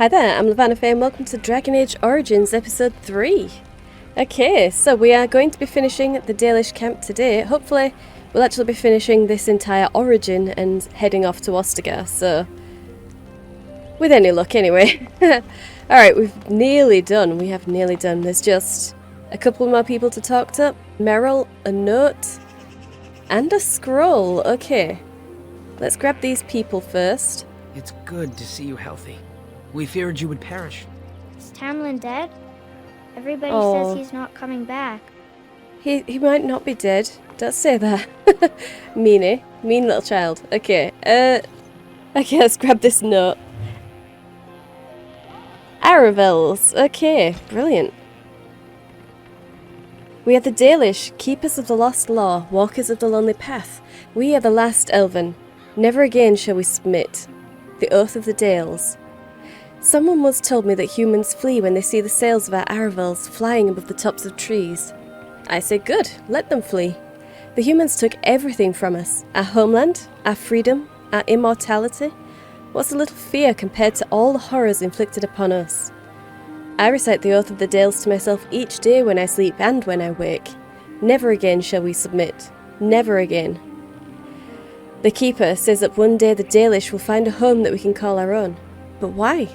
Hi there, I'm Lavanna Faye and welcome to Dragon Age Origins Episode 3. Okay, so we are going to be finishing the Dalish camp today. Hopefully we'll actually be finishing this entire origin and heading off to Ostagar, so... with any luck anyway. Alright, we've nearly done. We have nearly done. There's just a couple more people to talk to. Meryl, a note, and a scroll. Okay, let's grab these people first. It's good to see you healthy. We feared you would perish. Is Tamlen dead? Everybody Oh. says he's not coming back. He might not be dead. Don't say that. Meanie. Mean little child. Okay, okay, let's grab this note. Aravels. Okay, brilliant. We are the Dalish, keepers of the lost law, walkers of the lonely path. We are the last Elven. Never again shall we submit. The oath of the Dales. Someone once told me that humans flee when they see the sails of our Aravels flying above the tops of trees. I say good, let them flee. The humans took everything from us. Our homeland, our freedom, our immortality. What's a little fear compared to all the horrors inflicted upon us? I recite the oath of the Dales to myself each day when I sleep and when I wake. Never again shall we submit. Never again. The Keeper says that one day the Dalish will find a home that we can call our own. But why?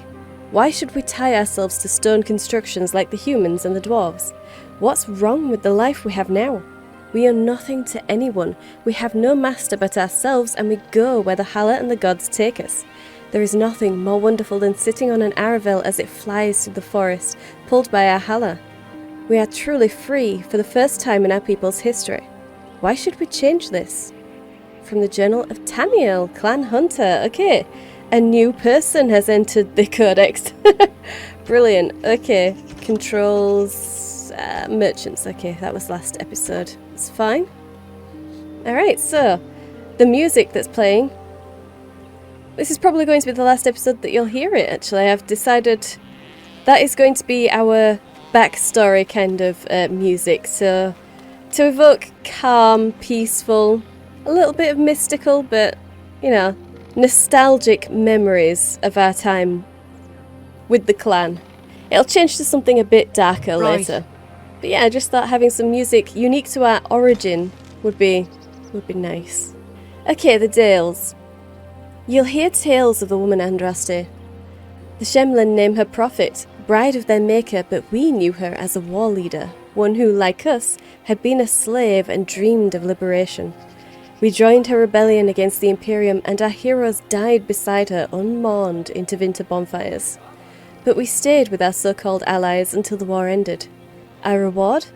Why should we tie ourselves to stone constructions like the humans and the dwarves? What's wrong with the life we have now? We are nothing to anyone. We have no master but ourselves, and we go where the Hala and the gods take us. There is nothing more wonderful than sitting on an Aravel as it flies through the forest, pulled by our Hala. We are truly free for the first time in our people's history. Why should we change this? From the Journal of Tamiel, Clan Hunter. Okay, a new person has entered the Codex. Brilliant. Okay, controls, merchants. Okay, that was last episode. It's fine. Alright, so the music that's playing. This is probably going to be the last episode that you'll hear it, actually. I've decided that is going to be our backstory kind of music. So, to evoke calm, peaceful, a little bit of mystical, but, you know, nostalgic memories of our time with the clan. It'll change to something a bit darker later. But yeah, I just thought having some music unique to our origin would be nice. Okay, the Dales. You'll hear tales of the woman Andraste. The Shemlen name her prophet, bride of their maker, but we knew her as a war leader, one who, like us, had been a slave and dreamed of liberation. We joined her rebellion against the Imperium, and our heroes died beside her unmourned into winter bonfires. But we stayed with our so-called allies until the war ended. Our reward?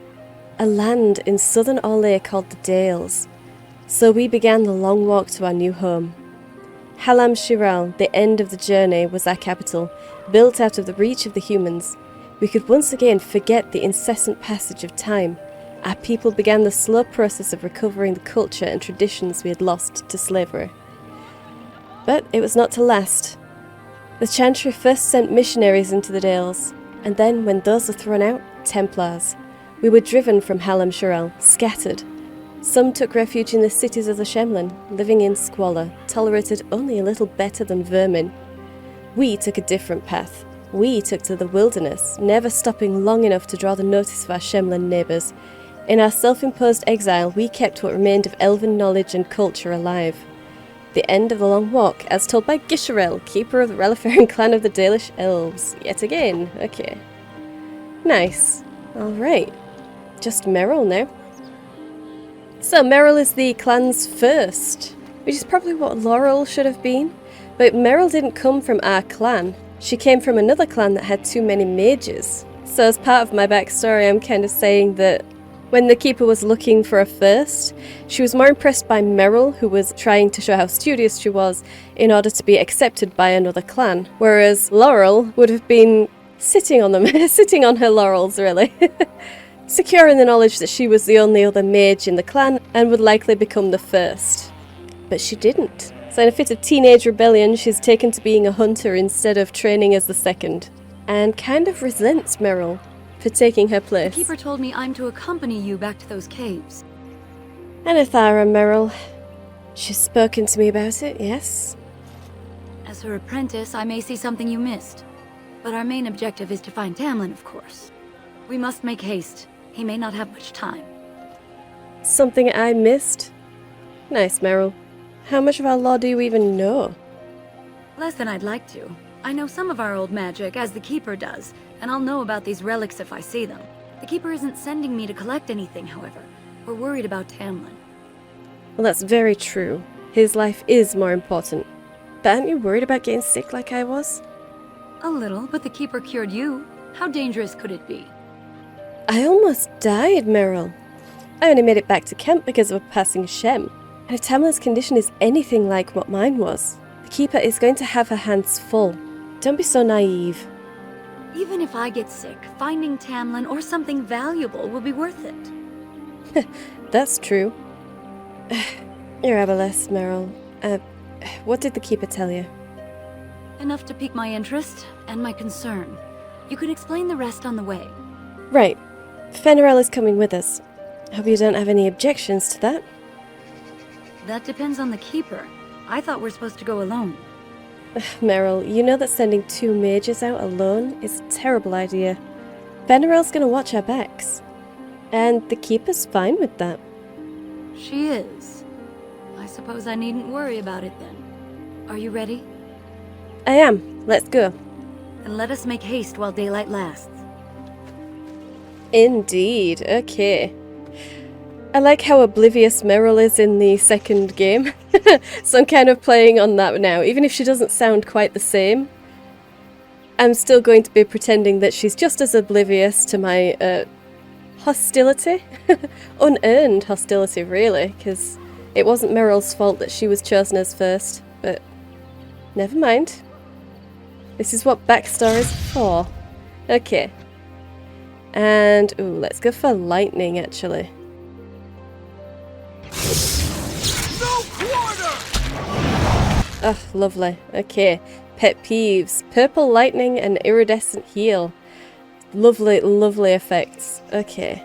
A land in southern Orlais called the Dales. So we began the long walk to our new home. Halam Shiral, the end of the journey, was our capital, built out of the reach of the humans. We could once again forget the incessant passage of time. Our people began the slow process of recovering the culture and traditions we had lost to slavery. But it was not to last. The Chantry first sent missionaries into the Dales, and then, when those were thrown out, Templars. We were driven from Halam Shiral, scattered. Some took refuge in the cities of the Shemlen, living in squalor, tolerated only a little better than vermin. We took a different path. We took to the wilderness, never stopping long enough to draw the notice of our Shemlen neighbours. In our self-imposed exile, we kept what remained of elven knowledge and culture alive. The end of the long walk, as told by Gisharel, keeper of the Relifarian clan of the Dalish Elves. Yet again. Okay. Nice. Alright. Just Meryl now. So, Meryl is the clan's first, which is probably what Laurel should have been. But Meryl didn't come from our clan. She came from another clan that had too many mages. So as part of my backstory, I'm kind of saying that when the Keeper was looking for a first, she was more impressed by Meryl, who was trying to show how studious she was in order to be accepted by another clan, whereas Laurel would have been sitting on them, sitting on her laurels, really. Secure in the knowledge that she was the only other mage in the clan and would likely become the first. But she didn't. So in a fit of teenage rebellion, she's taken to being a hunter instead of training as the second, and kind of resents Meryl for taking her place. The Keeper told me I'm to accompany you back to those caves. Anithara, Meryl. She's spoken to me about it, yes? As her apprentice, I may see something you missed. But our main objective is to find Tamlen, of course. We must make haste. He may not have much time. Something I missed? Nice, Meryl. How much of our lore do you even know? Less than I'd like to. I know some of our old magic, as the Keeper does, and I'll know about these relics if I see them. The Keeper isn't sending me to collect anything, however. We're worried about Tamlen. Well, that's very true. His life is more important. But aren't you worried about getting sick like I was? A little, but the Keeper cured you. How dangerous could it be? I almost died, Meryl. I only made it back to camp because of a passing Shem. And if Tamlin's condition is anything like what mine was, the Keeper is going to have her hands full. Don't be so naive. Even if I get sick, finding Tamlen or something valuable will be worth it. That's true. You're abolest, Meryl. What did the Keeper tell you? Enough to pique my interest and my concern. You can explain the rest on the way. Right. Ferelden is coming with us. Hope you don't have any objections to that. That depends on the Keeper. I thought we're supposed to go alone. Meryl, you know that sending 2 mages out alone is a terrible idea. Ferelden's gonna watch our backs. And the Keeper's fine with that. She is. I suppose I needn't worry about it then. Are you ready? I am. Let's go. Then let us make haste while daylight lasts. Indeed. Okay. I like how oblivious Meryl is in the second game. So I'm kind of playing on that now. Even if she doesn't sound quite the same, I'm still going to be pretending that she's just as oblivious to my hostility. Unearned hostility, really, because it wasn't Meryl's fault that she was chosen as first. But never mind. This is what backstory's for. Okay. And, ooh, let's go for lightning, actually. No quarter! Oh, lovely. Okay. Pet peeves. Purple lightning and iridescent heal. Lovely, lovely effects. Okay.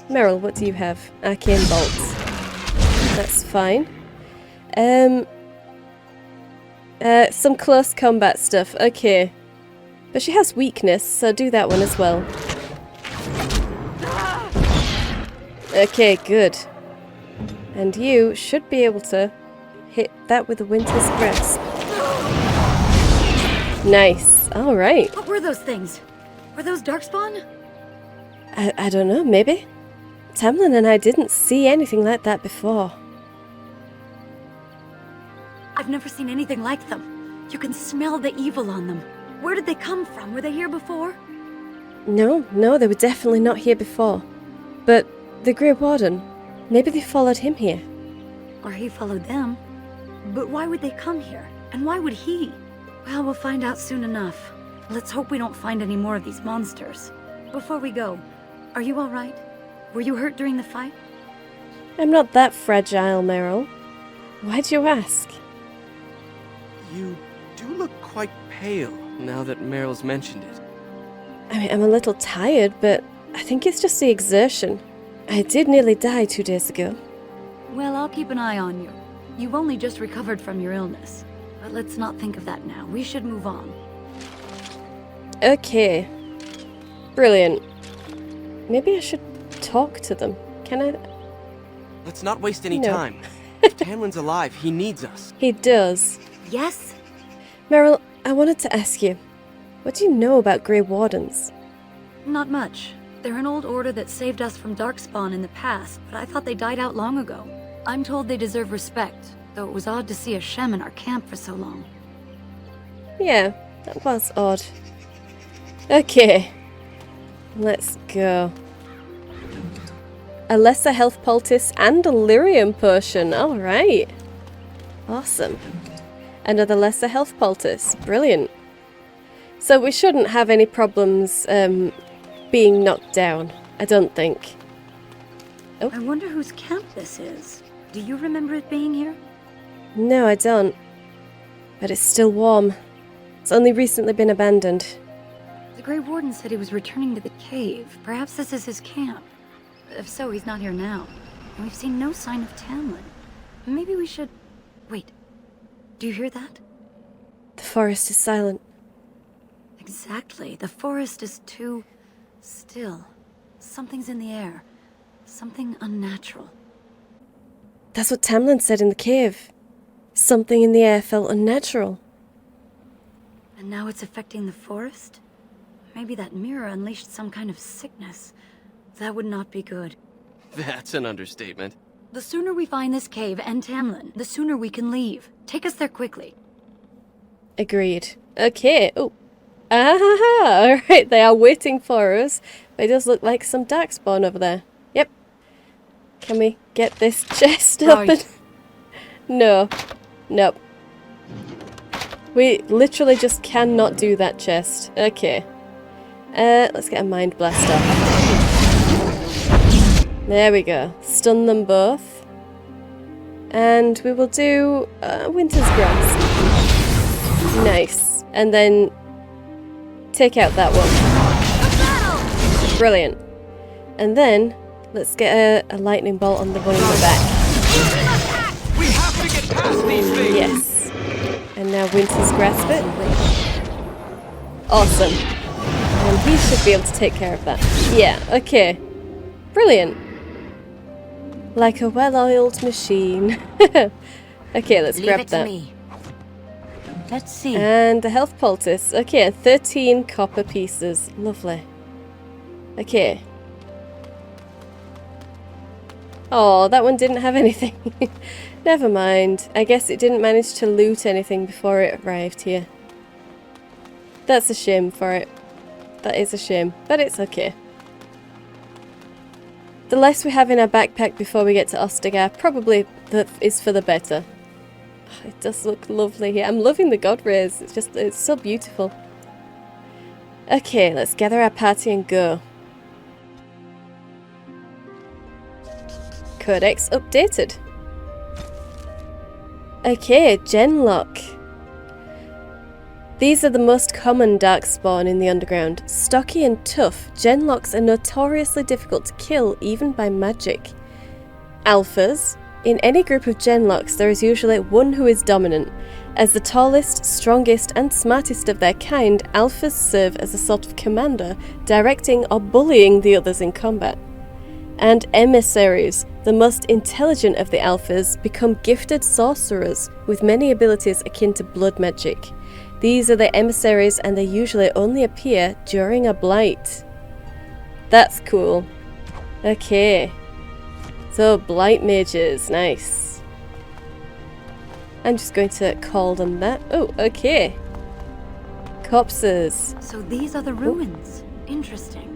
Meryl, what do you have? Arcane bolts. That's fine. Some close combat stuff. Okay. But she has weakness, so do that one as well. Okay, good. And you should be able to hit that with a Winter's Grasp. Nice. Alright. What were those things? Were those darkspawn? I don't know, maybe? Tamlen and I didn't see anything like that before. I've never seen anything like them. You can smell the evil on them. Where did they come from? Were they here before? No, they were definitely not here before. But the Grey Warden, maybe they followed him here. Or he followed them. But why would they come here? And why would he? Well, we'll find out soon enough. Let's hope we don't find any more of these monsters. Before we go, are you all right? Were you hurt during the fight? I'm not that fragile, Meryl. Why'd you ask? You do look quite pale now that Meryl's mentioned it. I mean, I'm a little tired, but I think it's just the exertion. I did nearly die 2 days ago. Well, I'll keep an eye on you. You've only just recovered from your illness. But let's not think of that now. We should move on. Okay. Brilliant. Maybe I should talk to them. Can I? Let's not waste any No. time. If Tamlin's alive, he needs us. He does. Yes? Meryl, I wanted to ask you, what do you know about Grey Wardens? Not much. They're an old order that saved us from darkspawn in the past, but I thought they died out long ago. I'm told they deserve respect, though it was odd to see a Shem in our camp for so long. Yeah, that was odd. Okay. Let's go. A lesser health poultice and a lyrium potion. Alright. Awesome. Another lesser health poultice. Brilliant. So we shouldn't have any problems being knocked down. I don't think. I wonder whose camp this is. Do you remember it being here? No, I don't. But it's still warm. It's only recently been abandoned. The Grey Warden said he was returning to the cave. Perhaps this is his camp. If so, he's not here now. And we've seen no sign of Tamlen. Maybe we should... Wait. Do you hear that? The forest is silent. Exactly. The forest is too still. Something's in the air. Something unnatural. That's what Tamlen said in the cave. Something in the air felt unnatural. And now it's affecting the forest? Maybe that mirror unleashed some kind of sickness. That would not be good. That's an understatement. The sooner we find this cave and Tamlen, the sooner we can leave. Take us there quickly. Agreed. Okay. Oh. Ah, alright, they are waiting for us. It does look like some darkspawn over there. Yep. Can we get this chest open? No. Nope. We literally just cannot do that chest. Okay. Let's get a mind blast off. There we go. Stun them both. And we will do Winter's Grasp. Nice. And then take out that one. Brilliant. And then let's get a lightning bolt on the one in the back. We have to get past these things! Yes. And now Winter's Grasp it. Awesome. And he should be able to take care of that. Yeah, okay. Brilliant. Like a well-oiled machine. Okay, let's grab that. Me. Let's see. And the health poultice. Okay, 13 copper pieces. Lovely. Okay. Oh, that one didn't have anything. Never mind. I guess it didn't manage to loot anything before it arrived here. That's a shame for it. That is a shame, but it's okay. The less we have in our backpack before we get to Ostagar, probably is for the better. Oh, it does look lovely here. I'm loving the god rays. It's so beautiful. Okay, let's gather our party and go. Codex updated. Okay, Genlock. These are the most common darkspawn in the underground. Stocky and tough, Genlocks are notoriously difficult to kill even by magic. Alphas. In any group of Genlocks, there is usually one who is dominant. As the tallest, strongest and smartest of their kind, Alphas serve as a sort of commander, directing or bullying the others in combat. And emissaries, the most intelligent of the Alphas, become gifted sorcerers with many abilities akin to blood magic. These are the emissaries and they usually only appear during a blight. That's cool. Okay. So, blight mages, nice. I'm just going to call them that. Oh, okay. Corpses. So these are the ruins. Interesting.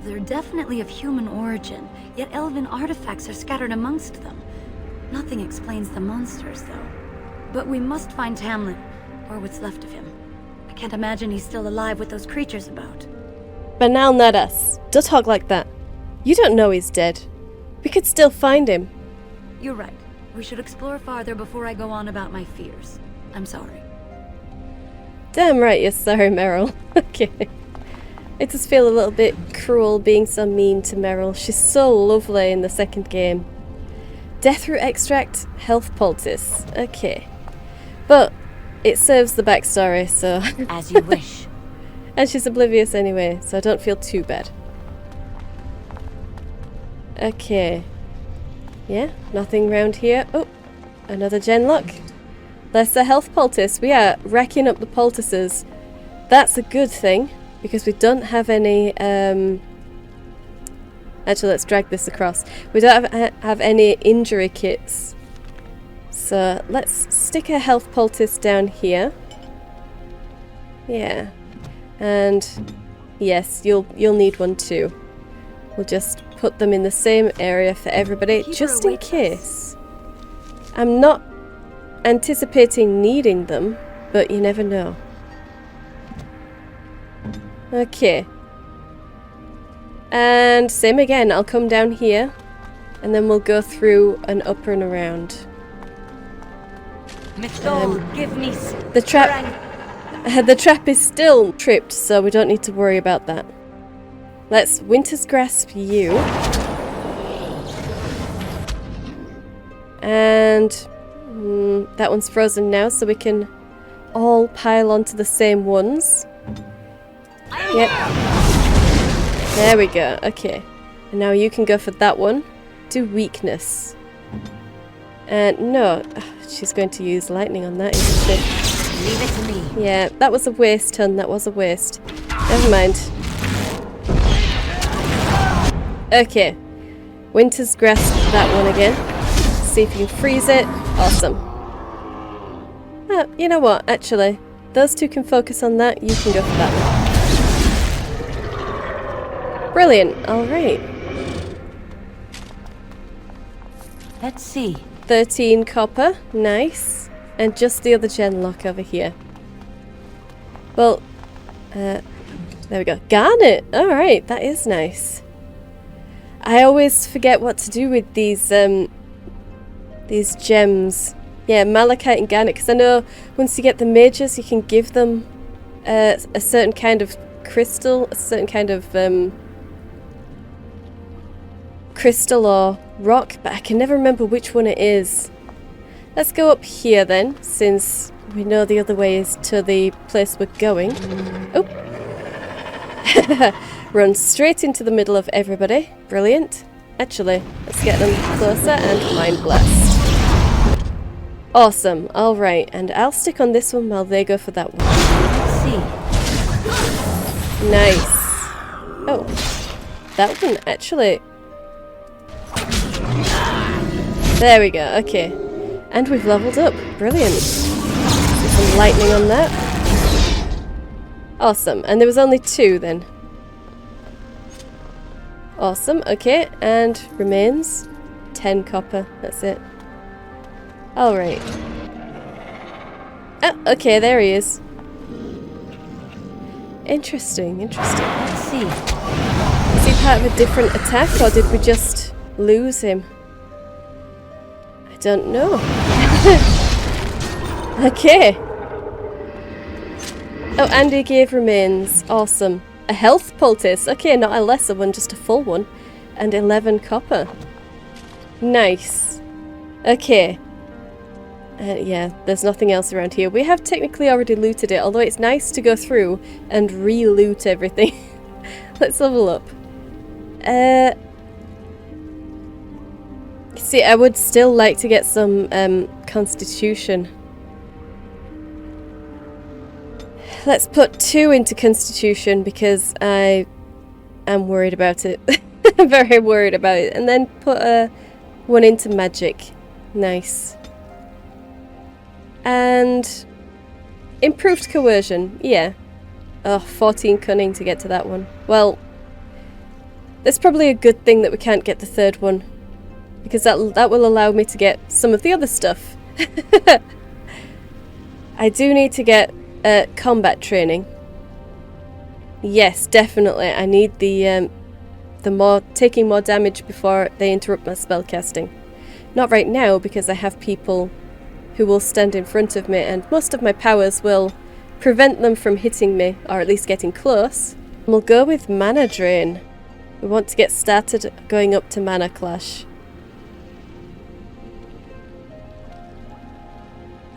They're definitely of human origin, yet elven artifacts are scattered amongst them. Nothing explains the monsters, though. But we must find Tamlen, or what's left of him. I can't imagine he's still alive with those creatures about. Banal Nadas. Don't talk like that. You don't know he's dead. We could still find him. You're right. We should explore farther before I go on about my fears. I'm sorry. Damn right you're sorry, Meryl. Okay. It does feel a little bit cruel being so mean to Meryl. She's so lovely in the second game. Deathroot extract, health poultice. Okay. But it serves the backstory, so... As you wish. And she's oblivious anyway, so I don't feel too bad. Okay. Yeah, nothing round here. Oh, another Genlock. There's the health poultice. We are racking up the poultices. That's a good thing, because we don't have any... Actually, let's drag this across. We don't have any injury kits. So let's stick a health poultice down here. Yeah. And yes, you'll need one too. We'll just put them in the same area for everybody, just in case. I'm not anticipating needing them, but you never know. Okay. And same again, I'll come down here, and then we'll go through and up and around. Give me the trap is still tripped, so we don't need to worry about that. Let's Winter's Grasp you. And that one's frozen now, so we can all pile onto the same ones. Yep. There we go. Okay. And now you can go for that one. Do weakness. And no, she's going to use lightning on that, isn't she? Leave it to me. Yeah, that was a waste, hun. That was a waste. Never mind. Okay. Winter's grasp that one again. See if you can freeze it. Awesome. You know what? Actually, those two can focus on that. You can go for that one. Brilliant. All right. Let's see. 13 copper. Nice. And just the other gen lock over here. Well, there we go. Garnet. All right. That is nice. I always forget what to do with these gems. Yeah, malachite and garnet, because I know once you get the mages, you can give them a certain kind of crystal, a certain kind of crystal or rock, but I can never remember which one it is. Let's go up here then, since we know the other way is to the place we're going. Oh! Run straight into the middle of everybody. Brilliant. Actually, let's get them closer and mind blast. Awesome. Alright, and I'll stick on this one while they go for that one. Let's see. Nice. Oh. That one, actually. There we go. Okay. And we've leveled up. Brilliant. Some lightning on that. Awesome. And there was only 2 then. Awesome. Okay. And remains 10 copper. That's it. Alright. Oh, okay. There he is. Interesting. Interesting. Let's see. Is he part of a different attack, or did we just lose him? I don't know. Okay. Oh, and he gave remains. Awesome. A health poultice. Okay, not a lesser one, just a full one. And 11 copper. Nice. Okay. Yeah, there's nothing else around here. We have technically already looted it, although it's nice to go through and re-loot everything. Let's level up. See, I would still like to get some constitution. Let's put 2 into constitution because I am worried about it. I'm very worried about it. And then put 1 into magic. Nice. And improved coercion. Yeah. Oh, 14 cunning to get to that one. Well, that's probably a good thing that we can't get the 3rd one. Because that will allow me to get some of the other stuff. I do need to get combat training. Yes, definitely. I need the taking more damage before they interrupt my spellcasting. Not right now, because I have people who will stand in front of me, and most of my powers will prevent them from hitting me, or at least getting close. We'll go with mana drain. We want to get started going up to mana clash.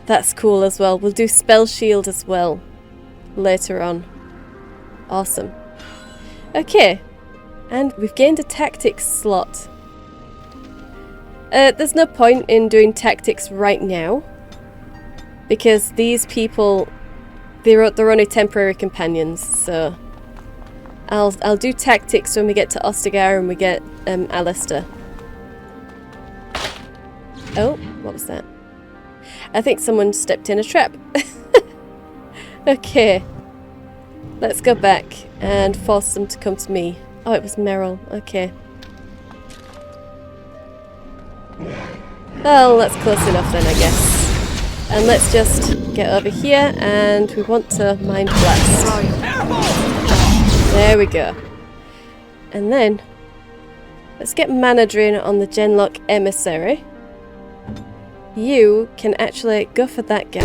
That's cool as well. We'll do spell shield as well later on. Awesome. Okay. And we've gained a tactics slot. There's no point in doing tactics right now, because these people, they're only temporary companions, so I'll do tactics when we get to Ostagar and we get Alistair. Oh, what was that? I think someone stepped in a trap. Okay. Let's go back and force them to come to me. Oh, it was Meryl. Okay. Well, that's close enough then, I guess. And let's just get over here, and we want to mind blast. There we go. And then let's get mana drain on the Genlock Emissary. You can actually go for that guy.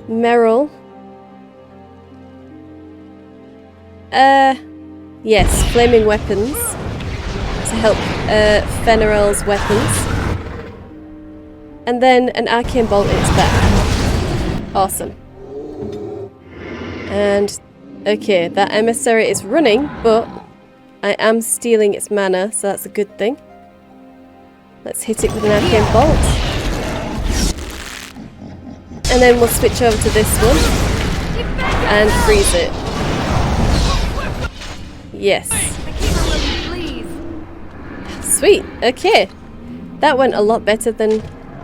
Meryl. Yes, flaming weapons to help Fenerel's weapons. And then an arcane bolt in its back. Awesome. And, okay, that emissary is running, but I am stealing its mana, so that's a good thing. Let's hit it with an arcane bolt. And then we'll switch over to this one. And freeze it. Yes. Sweet, okay. That went a lot better than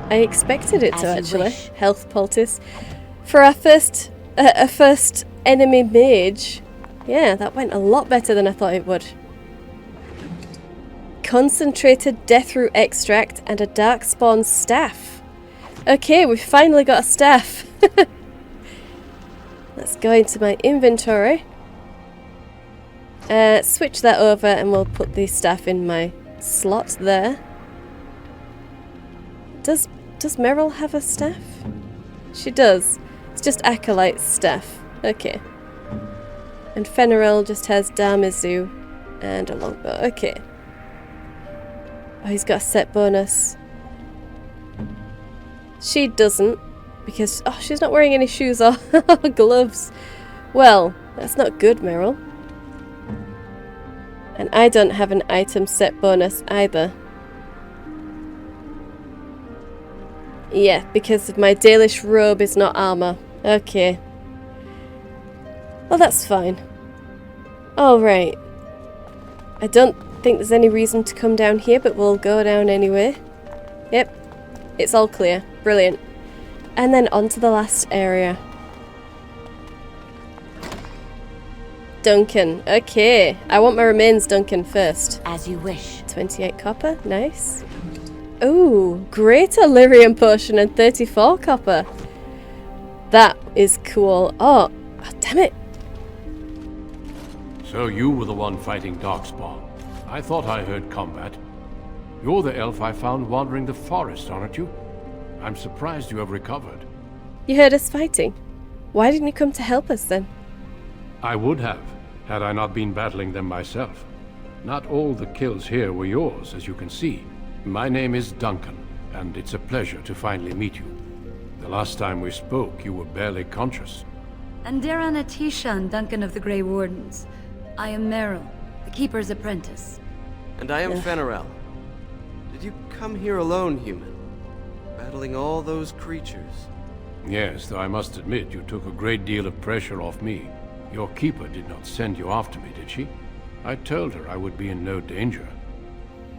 I expected it to, actually. Health poultice. For our first enemy mage, yeah, that went a lot better than I thought it would. Concentrated Deathroot extract and a darkspawn staff. Okay, we've finally got a staff. Let's go into my inventory. Switch that over and we'll put the staff in my slot there. Does Meryl have a staff? She does. It's just Acolyte's staff. Okay. And Fenerel just has Damizu and a longbow. Okay. Oh, he's got a set bonus. She doesn't, because she's not wearing any shoes or gloves. Well, that's not good, Meryl. And I don't have an item set bonus either. Yeah, because my Dalish robe is not armour. Okay. Well, that's fine. Alright. I don't think there's any reason to come down here, but we'll go down anyway. Yep. It's all clear. Brilliant. And then on to the last area. Duncan. Okay. I want my remains Duncan first. As you wish. 28 copper. Nice. Ooh, great Illyrian potion and 34 copper. That is cool. Oh, damn it. So you were the one fighting darkspawn. I thought I heard combat. You're the elf I found wandering the forest, aren't you? I'm surprised you have recovered. You heard us fighting. Why didn't you come to help us then? I would have, had I not been battling them myself. Not all the kills here were yours, as you can see. My name is Duncan, and it's a pleasure to finally meet you. The last time we spoke, you were barely conscious. And Darana Tishan, Duncan of the Grey Wardens. I am Meryl, the Keeper's apprentice. And I am Fenerel. Did you come here alone, human? Battling all those creatures? Yes, though I must admit you took a great deal of pressure off me. Your Keeper did not send you after me, did she? I told her I would be in no danger.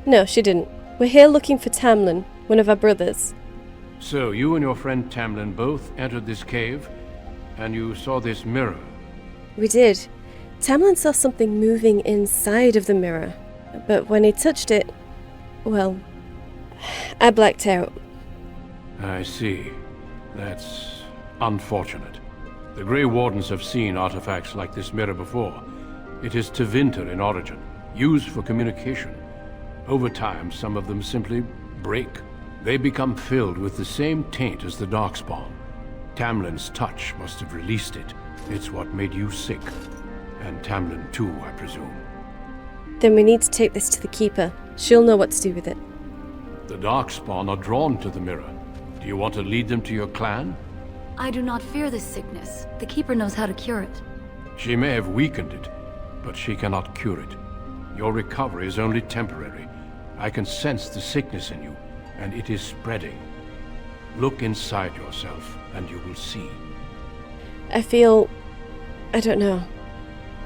No, she didn't. We're here looking for Tamlen, one of our brothers. So, you and your friend Tamlen both entered this cave, and you saw this mirror. We did. Tamlen saw something moving inside of the mirror, but when he touched it, well, I blacked out. I see. That's unfortunate. The Grey Wardens have seen artifacts like this mirror before. It is Tevinter in origin, used for communication. Over time, some of them simply break. They become filled with the same taint as the darkspawn. Tamlen's touch must have released it. It's what made you sick. And Tamlen too, I presume. Then we need to take this to the Keeper. She'll know what to do with it. The darkspawn are drawn to the mirror. Do you want to lead them to your clan? I do not fear this sickness. The Keeper knows how to cure it. She may have weakened it, but she cannot cure it. Your recovery is only temporary. I can sense the sickness in you, and it is spreading. Look inside yourself, and you will see. I feel... I don't know.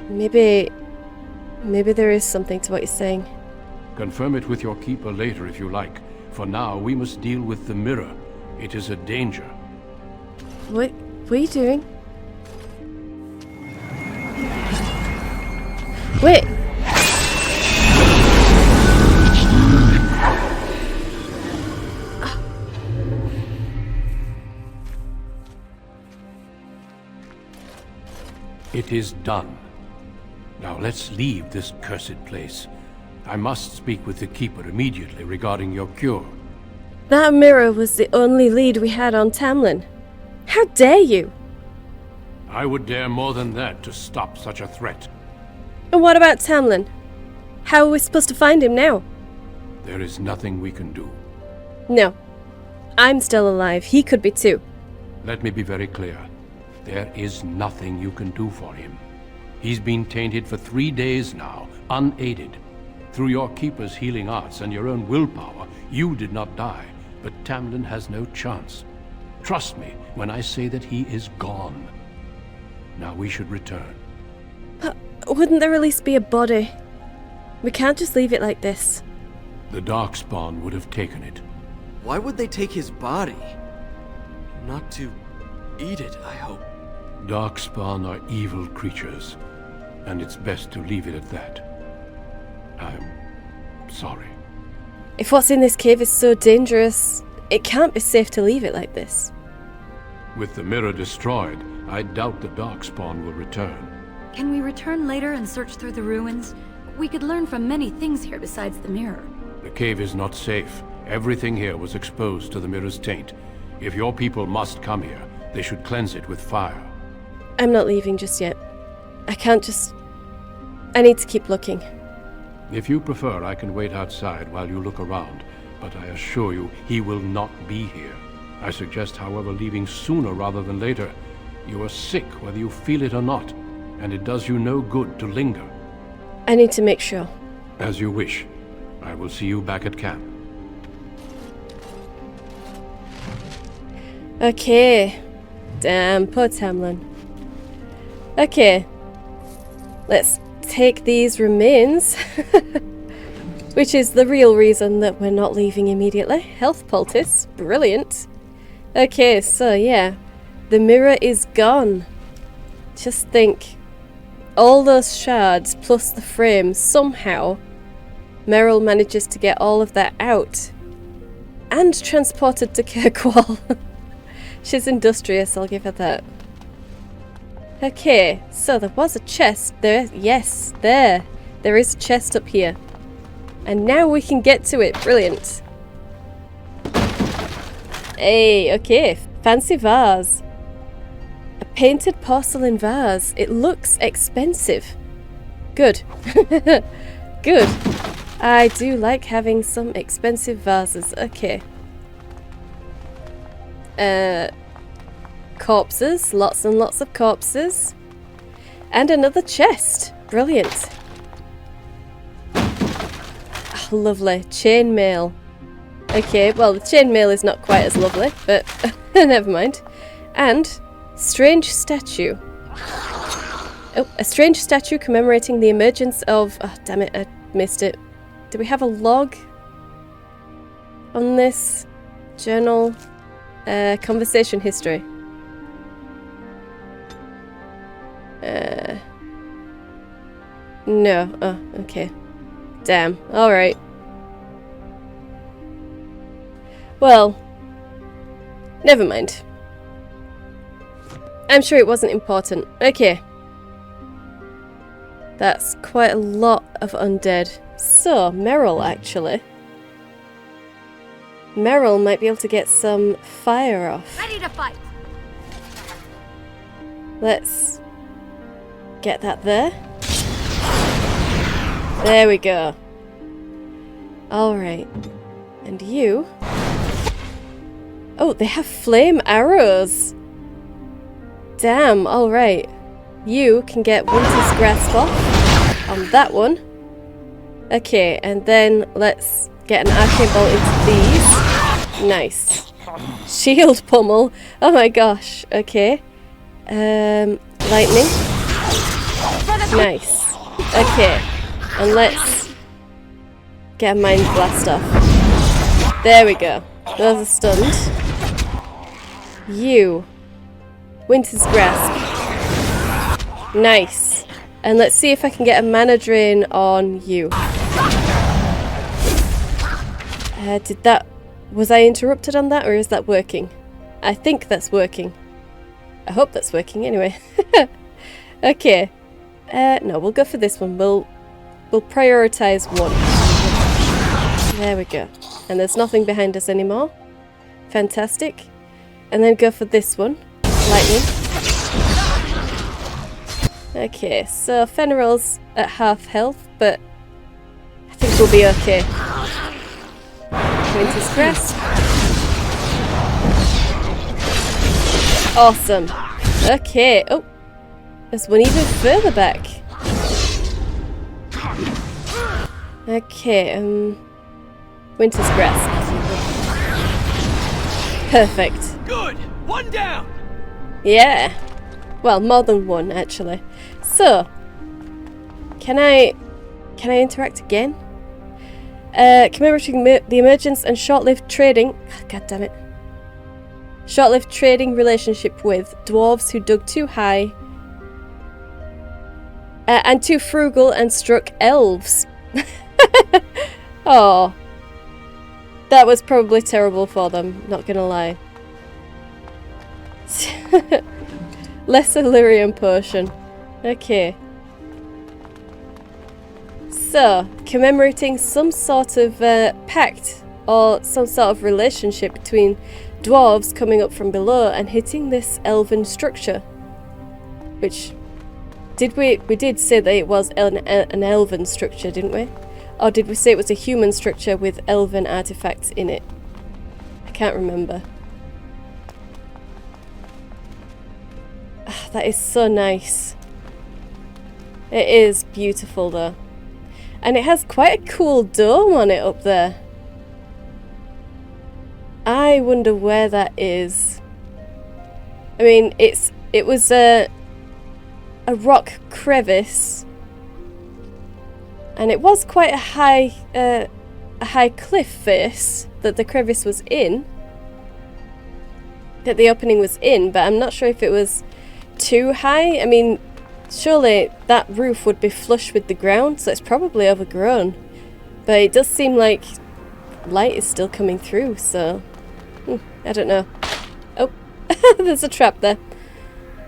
Maybe there is something to what you're saying. Confirm it with your Keeper later if you like. For now, we must deal with the mirror. It is a danger. What are you doing? Wait! It is done. Now let's leave this cursed place. I must speak with the Keeper immediately regarding your cure. That mirror was the only lead we had on Tamlen. How dare you! I would dare more than that to stop such a threat. And what about Tamlen? How are we supposed to find him now? There is nothing we can do. No. I'm still alive. He could be too. Let me be very clear. There is nothing you can do for him. He's been tainted for 3 days now, unaided. Through your Keeper's healing arts and your own willpower, you did not die, but Tamlen has no chance. Trust me when I say that he is gone. Now we should return. Wouldn't there at least be a body? We can't just leave it like this. The darkspawn would have taken it. Why would they take his body? Not to eat it, I hope. Darkspawn are evil creatures, and it's best to leave it at that. I'm sorry. If what's in this cave is so dangerous, it can't be safe to leave it like this. With the mirror destroyed, I doubt the darkspawn will return. Can we return later and search through the ruins? We could learn from many things here besides the mirror. The cave is not safe. Everything here was exposed to the mirror's taint. If your people must come here, they should cleanse it with fire. I'm not leaving just yet. I can't just... I need to keep looking. If you prefer, I can wait outside while you look around, but I assure you, he will not be here. I suggest, however, leaving sooner rather than later. You are sick whether you feel it or not, and it does you no good to linger. I need to make sure. As you wish. I will see you back at camp. Okay. Damn, poor Tamlen. Okay. Let's take these remains. Which is the real reason that we're not leaving immediately. Health poultice. Brilliant. Okay, so yeah. The mirror is gone. Just think. All those shards plus the frame, somehow Meryl manages to get all of that out. And transported to Kirkwall. She's industrious, I'll give her that. Okay, so there was a chest there. Yes, there. There is a chest up here. And now we can get to it. Brilliant. Hey, okay. Fancy vase. A painted porcelain vase. It looks expensive. Good. Good. I do like having some expensive vases. Okay. Corpses. Lots and lots of corpses. And another chest. Brilliant. Oh, lovely. Chainmail. Okay, well, the chainmail is not quite as lovely, but never mind. And strange statue. Oh, a strange statue commemorating the emergence of... Oh, damn it, I missed it. Do we have a log on this? Journal. Conversation history. No. Oh, okay. Damn. Alright. Well, never mind. I'm sure it wasn't important. Okay. That's quite a lot of undead. So, Meryl, actually. Meryl might be able to get some fire off. Ready to fight! Let's get that there. There we go. Alright. And you... Oh, they have flame arrows! Damn, alright. You can get Winter's Grasp off on that one. Okay, and then let's get an arcane bolt into these. Nice. Shield pummel. Oh my gosh. Okay. Lightning. Nice. Okay. And let's get a mind blast off. There we go. Those are stunned. You. Winter's Grasp. Nice. And let's see if I can get a mana drain on you. Did that... Was I interrupted on that, or is that working? I think that's working. I hope that's working anyway. Okay. No, we'll go for this one. We'll prioritise one. There we go. And there's nothing behind us anymore. Fantastic. And then go for this one. Lightning. Okay, so Fenrir's at half health, but I think we'll be okay. Winter's Grasp. Awesome. Okay. Oh, there's one even further back. Okay, Winter's Grasp. Perfect. Good! One down! Yeah. Well, more than one, actually. So, can I interact again? Commemorating the emergence and short-lived trading... God damn it. Short-lived trading relationship with dwarves who dug too high and too frugal and struck elves. Oh, that was probably terrible for them, not gonna lie. Lesser lyrium potion. Okay. So, commemorating some sort of pact or some sort of relationship between dwarves coming up from below and hitting this elven structure. Which, we did say that it was an elven structure, didn't we? Or did we say it was a human structure with elven artifacts in it? I can't remember. That is so nice. It is beautiful though. And it has quite a cool dome on it up there. I wonder where that is. I mean, it was a rock crevice. And it was quite a high cliff face that the crevice was in. That the opening was in, but I'm not sure if it was too high. I mean, surely that roof would be flush with the ground, so it's probably overgrown. But it does seem like light is still coming through, so... I don't know. Oh, there's a trap there.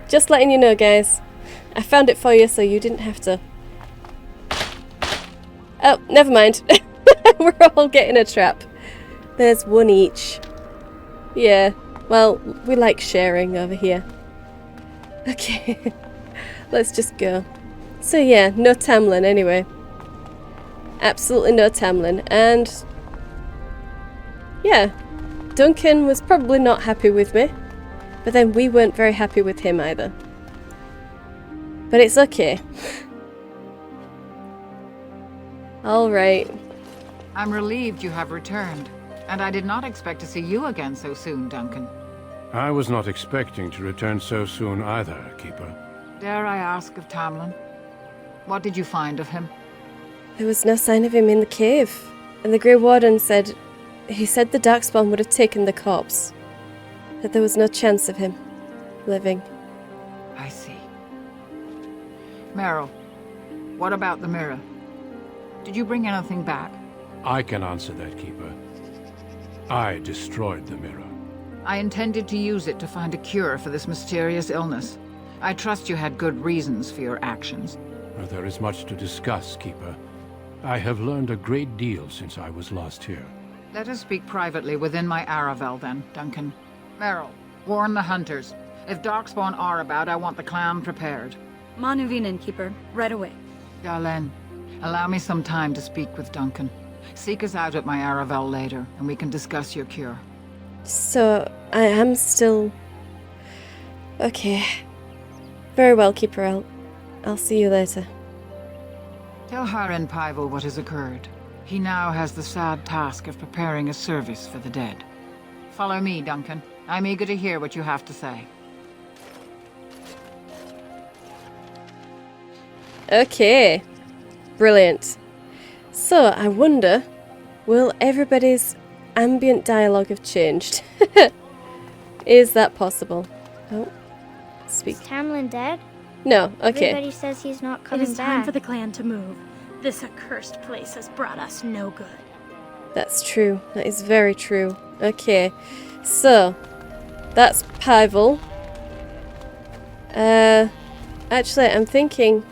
Just letting you know, guys. I found it for you, so you didn't have to... Oh, never mind. We're all getting a trap. There's one each. Yeah, well, we like sharing over here. Okay, let's just go. So yeah, no Tamlen anyway. Absolutely no Tamlen. And yeah, Duncan was probably not happy with me, but then we weren't very happy with him either. But it's okay. Alright. I'm relieved you have returned, and I did not expect to see you again so soon, Duncan. I was not expecting to return so soon either, Keeper. Dare I ask of Tamlen? What did you find of him? There was no sign of him in the cave, and the Grey Warden said... He said the darkspawn would have taken the corpse. That there was no chance of him living. I see. Meryl, what about the mirror? Did you bring anything back? I can answer that, Keeper. I destroyed the mirror. I intended to use it to find a cure for this mysterious illness. I trust you had good reasons for your actions. There is much to discuss, Keeper. I have learned a great deal since I was last here. Let us speak privately within my Aravel then, Duncan. Meryl, warn the hunters. If darkspawn are about, I want the clan prepared. Manuvinen, Keeper. Right away. Dalen, allow me some time to speak with Duncan. Seek us out at my Aravel later, and we can discuss your cure. So, I am still... Okay. Very well, Keeper. I'll see you later. Tell Haren Paival what has occurred. He now has the sad task of preparing a service for the dead. Follow me, Duncan. I'm eager to hear what you have to say. Okay. Brilliant. So, I wonder, will everybody's ambient dialogue have changed? Is that possible? Oh. Speak. Is Tamlen dead? No, okay. Everybody says he's not It coming is time back. for the clan to move. This accursed place has brought us no good. That's true. That is very true. Okay. So, that's Paival. Actually, I'm thinking...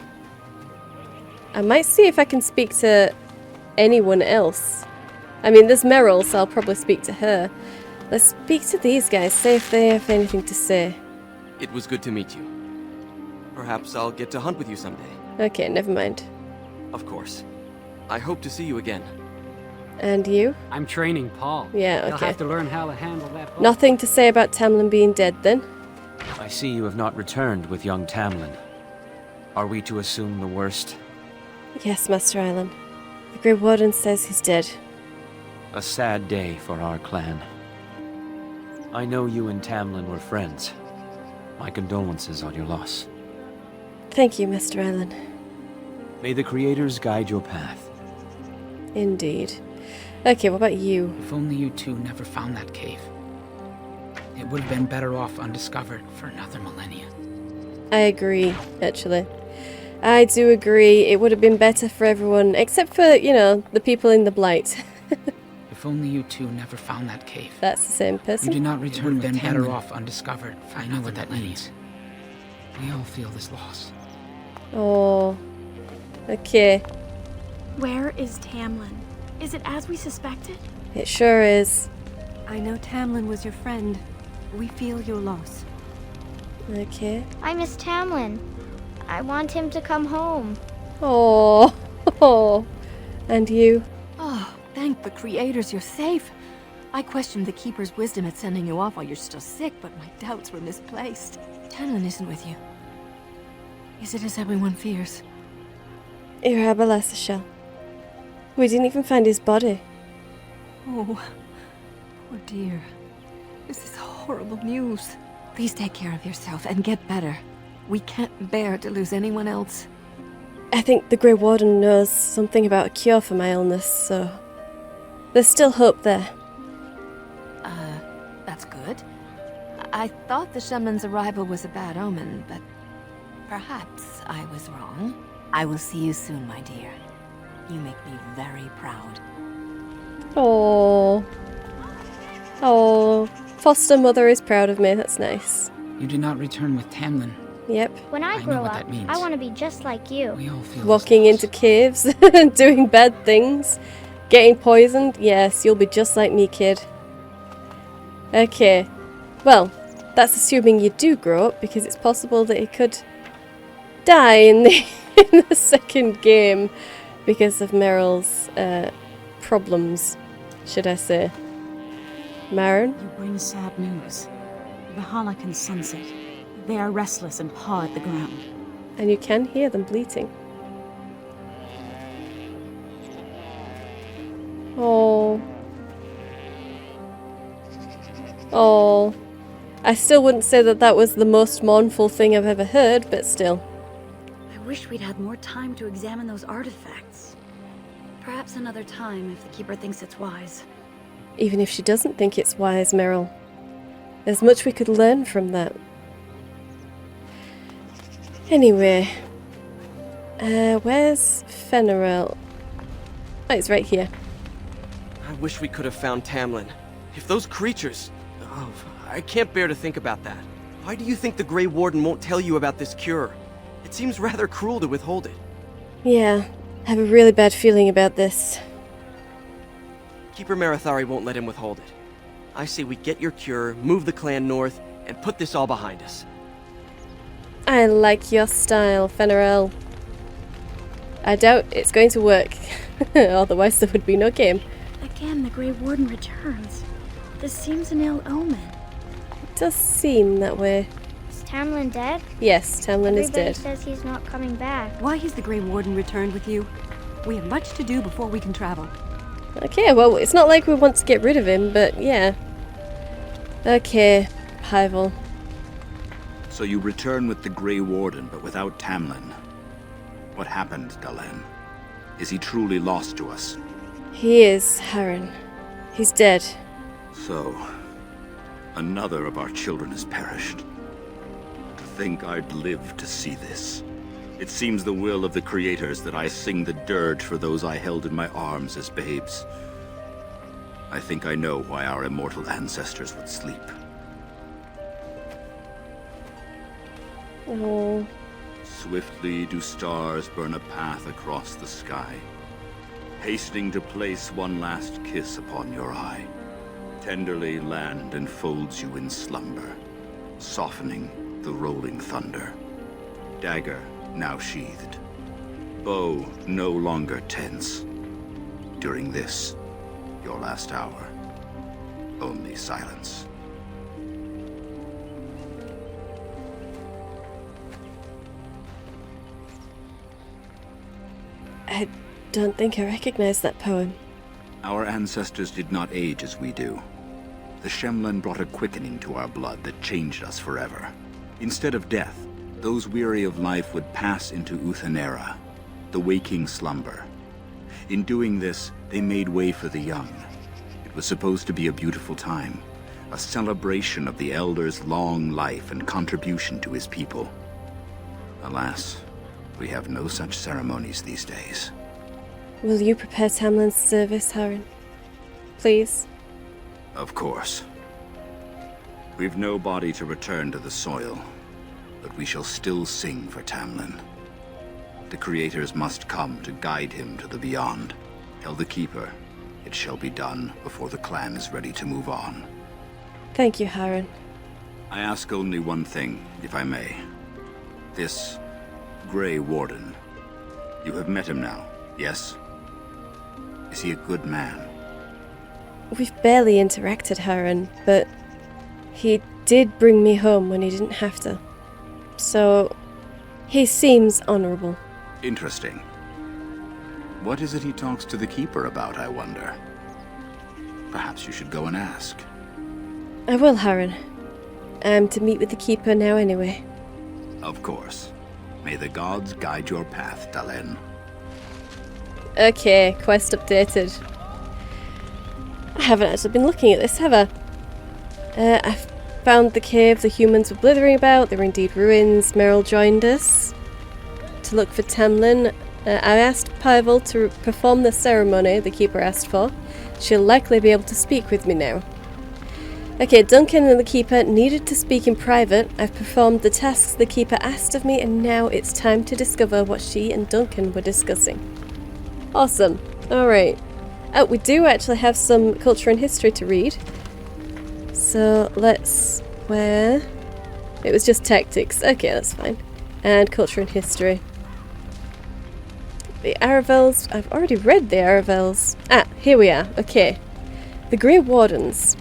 I might see if I can speak to anyone else. I mean, there's Meryl, so I'll probably speak to her. Let's speak to these guys, see if they have anything to say. It was good to meet you. Perhaps I'll get to hunt with you someday. Okay, never mind. Of course. I hope to see you again. And you? I'm training Paul. Yeah, He'll okay. have to learn how to handle that bow. Nothing to say about Tamlen being dead, then? I I see you have not returned with young Tamlen. Are we to assume the worst? Yes, Master Island. The Grey Warden says he's dead. A sad day for our clan. I know you and Tamlen were friends. My condolences on your loss. Thank you, Master Island. May the creators guide your path. Indeed. Okay, what about you? If only you two never found that cave. It would have been better off undiscovered for another millennia. I agree, actually. I do agree. It would have been better for everyone, except for, you know, the people in the Blight. If only you two never found that cave. That's the same You person. did not return with been better Tamlen. off undiscovered. I know what that means. We all feel this loss. Oh. Okay. Where is Tamlen? Is it as we suspected? It sure is. I know Tamlen was your friend. We feel your loss. Okay. I miss Tamlin. I want him to come home. Oh. Oh. And you? Oh, thank the creators you're safe. I questioned the Keeper's wisdom at sending you off while you're still sick, but my doubts were misplaced. Tamlen isn't with you. Is it as everyone fears? Shell. We didn't even find his body. Oh, poor dear. This is horrible news. Please take care of yourself and get better. We can't bear to lose anyone else. I think the Grey Warden knows something about a cure for my illness, so there's still hope there. That's good. I thought the shaman's arrival was a bad omen, but perhaps I was wrong. I will see you soon, my dear. You make me very proud. Oh. Oh. Foster mother is proud of me. That's nice. You did not return with Tamlen. Yep. When I know grow what up, that means. I want to be just like you. We all feel Walking this loss. into caves, doing bad things, getting poisoned. Yes, you'll be just like me, kid. Okay. Well, that's assuming you do grow up, because it's possible that he could die in the in the second game because of Meryl's problems, should I say. Marin? You bring sad news. The Halak and Sunset. They are restless and paw at the ground. And you can hear them bleating. Oh. Oh. I still wouldn't say that that was the most mournful thing I've ever heard, but still. I wish we'd had more time to examine those artifacts. Perhaps another time if the Keeper thinks it's wise. Even if she doesn't think it's wise, Meryl. There's much we could learn from that. Anyway. Where's Ferelden? Oh, it's right here. I wish we could have found Tamlen. If those creatures... Oh, I can't bear to think about that. Why do you think the Grey Warden won't tell you about this cure? It seems rather cruel to withhold it. Yeah, I have a really bad feeling about this. Keeper Marathari won't let him withhold it. I say we get your cure, move the clan north, and put this all behind us. I like your style, Ferelden. I doubt it's going to work. Otherwise there would be no game. Again, the Grey Warden returns. This seems an ill omen. It does seem that way. Is Tamlin dead? Yes, Tamlen is Everybody dead. says he's not coming back. Why has the Grey Warden returned with you? We have much to do before we can travel. Okay, well, it's not like we want to get rid of him, but yeah. Okay, Hyvel. So you return with the Grey Warden, but without Tamlen. What happened, Dalen? Is he truly lost to us? He is, Harren. He's dead. So, another of our children has perished. To think I'd live to see this. It seems the will of the creators that I sing the dirge for those I held in my arms as babes. I think I know why our immortal ancestors would sleep. Oh. Swiftly do stars burn a path across the sky, hastening to place one last kiss upon your eye. Tenderly land enfolds you in slumber, softening the rolling thunder. Dagger now sheathed, bow no longer tense. During this, your last hour, only silence. I don't think I recognize that poem. Our ancestors did not age as we do. The Shemlen brought a quickening to our blood that changed us forever. Instead of death, those weary of life would pass into Uthanera, the waking slumber. In doing this, they made way for the young. It was supposed to be a beautiful time, a celebration of the Elder's long life and contribution to his people. Alas, we have no such ceremonies these days. Will you prepare Tamlen's service, Harren? Please? Of course. We've no body to return to the soil, but we shall still sing for Tamlen. The Creators must come to guide him to the beyond. Tell the Keeper, it shall be done before the clan is ready to move on. Thank you, Harren. I ask only one thing, if I may. This Grey Warden. You have met him now, yes? Is he a good man? We've barely interacted, Harren, but he did bring me home when he didn't have to. So, he seems honorable. Interesting. What is it he talks to the Keeper about, I wonder? Perhaps you should go and ask. I will, Harren. I'm to meet with the Keeper now anyway. Of course. May the gods guide your path, Dalen. Okay, quest updated. I haven't actually been looking at this, have I? I found the cave the humans were blithering about. They were indeed ruins. Meryl joined us to look for Tamlen. I asked Pivel to perform the ceremony the Keeper asked for. She'll likely be able to speak with me now. Okay, Duncan and the Keeper needed to speak in private. I've performed the tasks the Keeper asked of me, and now it's time to discover what she and Duncan were discussing. Awesome. Alright. Oh, we do actually have some culture and history to read. So, let's... where? It was just tactics. Okay, that's fine. And culture and history. The Aravels... I've already read the Aravels. Ah, here we are. Okay. The Grey Wardens.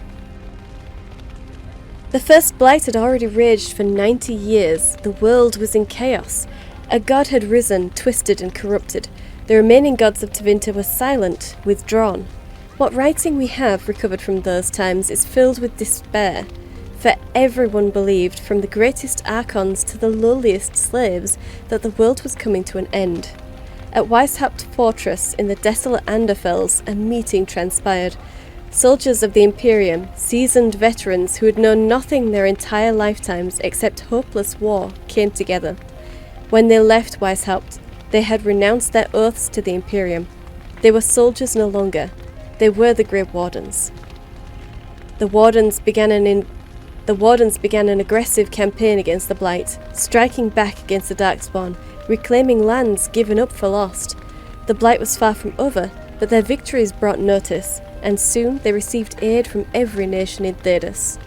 The first Blight had already raged for 90 years. The world was in chaos. A god had risen, twisted and corrupted. The remaining gods of Tevinter were silent, withdrawn. What writing we have recovered from those times is filled with despair, for everyone believed, from the greatest archons to the lowliest slaves, that the world was coming to an end. At Weishaupt Fortress in the desolate Anderfels, a meeting transpired. Soldiers of the Imperium, seasoned veterans who had known nothing their entire lifetimes except hopeless war, came together. When they left Weishaupt, they had renounced their oaths to the Imperium. They were soldiers no longer. They were the Grey Wardens. The Wardens began an aggressive campaign against the Blight, striking back against the darkspawn, reclaiming lands given up for lost. The Blight was far from over, but their victories brought notice, and soon they received aid from every nation in Thedas.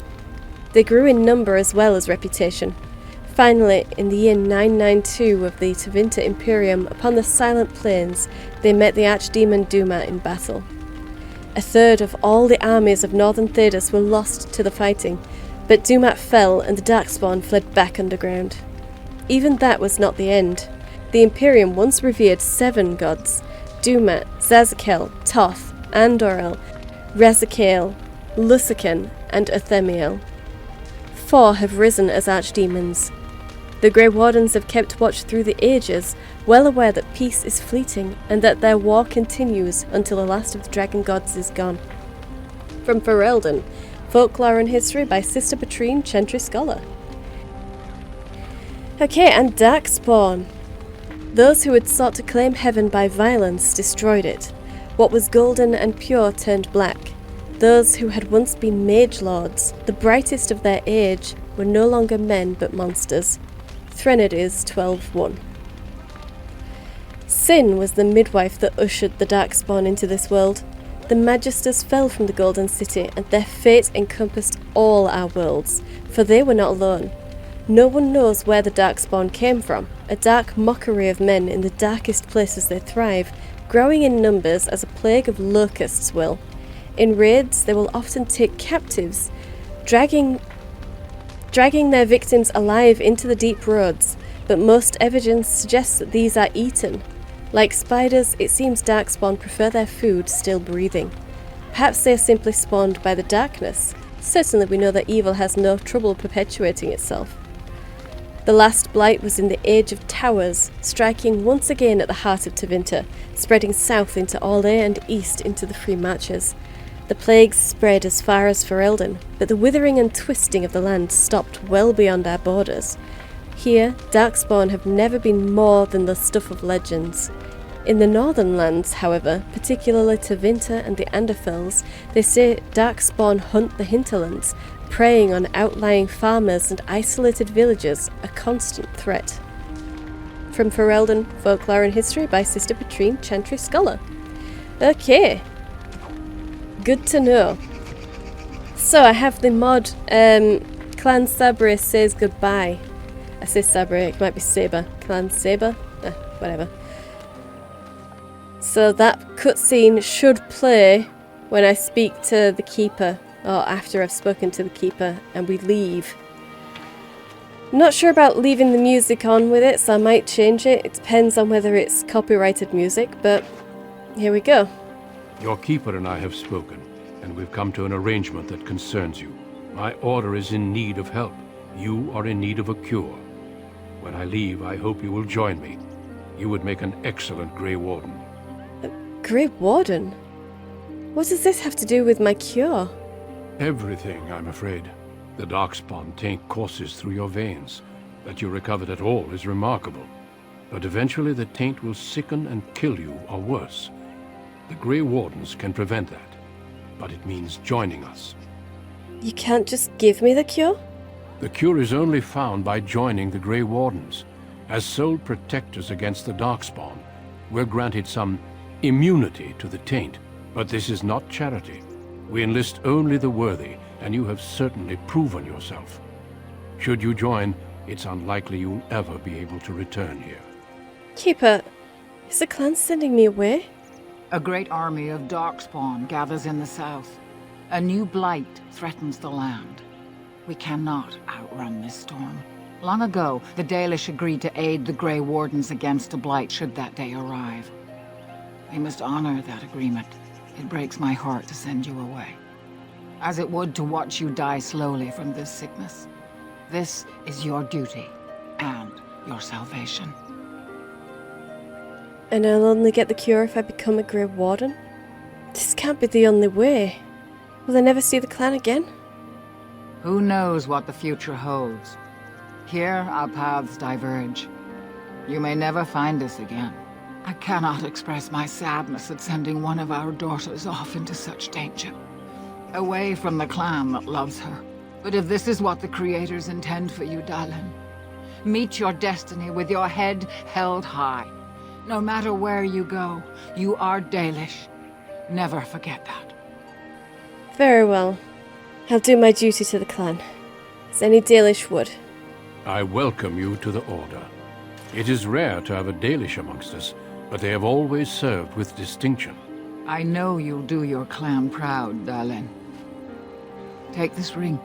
They grew in number as well as reputation. Finally, in the year 992 of the Tevinter Imperium, upon the Silent Plains, they met the Archdemon Dumat in battle. A third of all the armies of northern Thedas were lost to the fighting, but Dumat fell and the Darkspawn fled back underground. Even that was not the end. The Imperium once revered 7 gods: Dumat, Zazakel, Toth, Andorel, Razakael, Lusakan, and Athemiel. 4 have risen as archdemons. The Grey Wardens have kept watch through the ages, well aware that peace is fleeting and that their war continues until the last of the dragon gods is gone. From Ferelden, Folklore and History by Sister Patrine, Chantry Scholar. Okay, and Darkspawn. Those who had sought to claim heaven by violence destroyed it. What was golden and pure turned black. Those who had once been mage lords, the brightest of their age, were no longer men but monsters. Threnodies 12:1. Sin was the midwife that ushered the Darkspawn into this world. The Magisters fell from the Golden City, and their fate encompassed all our worlds, for they were not alone. No one knows where the Darkspawn came from, a dark mockery of men in the darkest places they thrive, growing in numbers as a plague of locusts will. In raids, they will often take captives, dragging their victims alive into the deep roads, but most evidence suggests that these are eaten. Like spiders, it seems darkspawn prefer their food still breathing. Perhaps they are simply spawned by the darkness. Certainly we know that evil has no trouble perpetuating itself. The last Blight was in the Age of Towers, striking once again at the heart of Tevinter, spreading south into Orlais and east into the Free Marches. The plagues spread as far as Ferelden, but the withering and twisting of the land stopped well beyond our borders. Here, darkspawn have never been more than the stuff of legends. In the northern lands, however, particularly Tevinter and the Anderfels, they say darkspawn hunt the hinterlands, preying on outlying farmers and isolated villages, a constant threat. From Ferelden, Folklore and History by Sister Petrine, Chantry Scholar. Okay. Good to know. So I have the mod, Clan Sabre says goodbye. I say Sabre, it might be Saber. Clan Saber? Whatever. So that cutscene should play when I speak to the Keeper, or after I've spoken to the Keeper, and we leave. Not sure about leaving the music on with it, so I might change it. It depends on whether it's copyrighted music, but here we go. Your Keeper and I have spoken, and we've come to an arrangement that concerns you. My order is in need of help. You are in need of a cure. When I leave, I hope you will join me. You would make an excellent Grey Warden. Grey Warden? What does this have to do with my cure? Everything, I'm afraid. The darkspawn taint courses through your veins. That you recovered at all is remarkable. But eventually the taint will sicken and kill you, or worse. The Grey Wardens can prevent that, but it means joining us. You can't just give me the cure? The cure is only found by joining the Grey Wardens. As sole protectors against the darkspawn, we're granted some immunity to the taint, but this is not charity. We enlist only the worthy, and you have certainly proven yourself. Should you join, it's unlikely you'll ever be able to return here. Keeper, is the clan sending me away? A great army of darkspawn gathers in the south. A new blight threatens the land. We cannot outrun this storm. Long ago, the Dalish agreed to aid the Grey Wardens against a blight should that day arrive. We must honor that agreement. It breaks my heart to send you away, as it would to watch you die slowly from this sickness. This is your duty, and your salvation. And I'll only get the cure if I become a Grey Warden? This can't be the only way. Will I never see the clan again? Who knows what the future holds? Here, our paths diverge. You may never find us again. I cannot express my sadness at sending one of our daughters off into such danger. Away from the clan that loves her. But if this is what the Creators intend for you, Dalish, meet your destiny with your head held high. No matter where you go, you are Dalish. Never forget that. Very well. I'll do my duty to the clan, as any Dalish would. I welcome you to the Order. It is rare to have a Dalish amongst us, but they have always served with distinction. I know you'll do your clan proud, Dalish. Take this ring.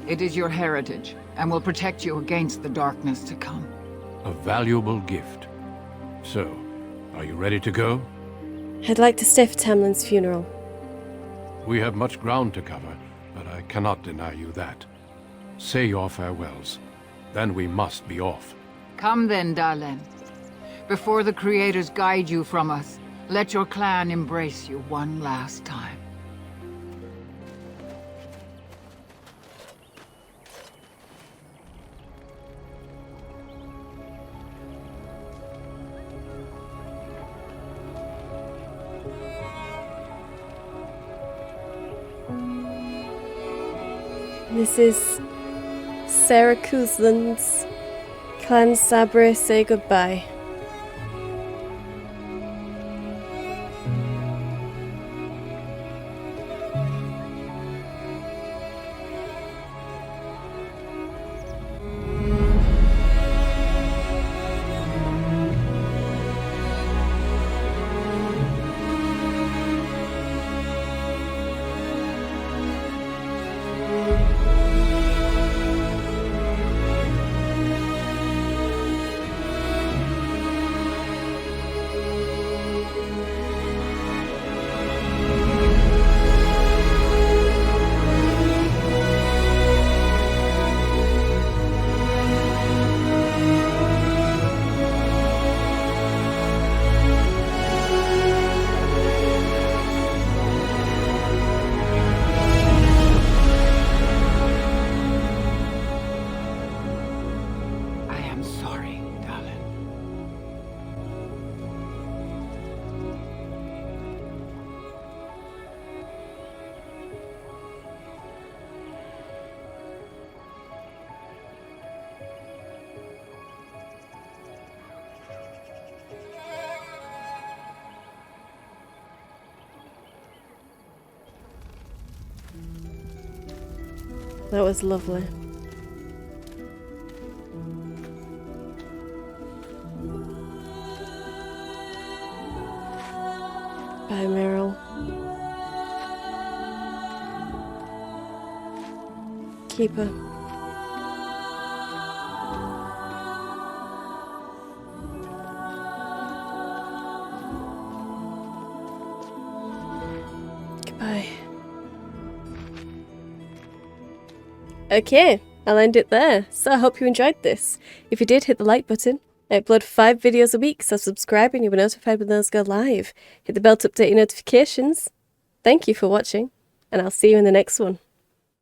It is your heritage, and will protect you against the darkness to come. A valuable gift. So, are you ready to go? I'd like to stay for Tamlen's funeral. We have much ground to cover, but I cannot deny you that. Say your farewells. Then we must be off. Come then, Dalish. Before the Creators guide you from us, let your clan embrace you one last time. This is Sarah Kuzlin's Clan Sabre say goodbye. That was lovely. Bye, Meryl. Keeper. Goodbye. Okay, I'll end it there. So I hope you enjoyed this. If you did, hit the like button. I upload 5 videos a week, so subscribe and you'll be notified when those go live. Hit the bell to update your notifications. Thank you for watching, and I'll see you in the next one.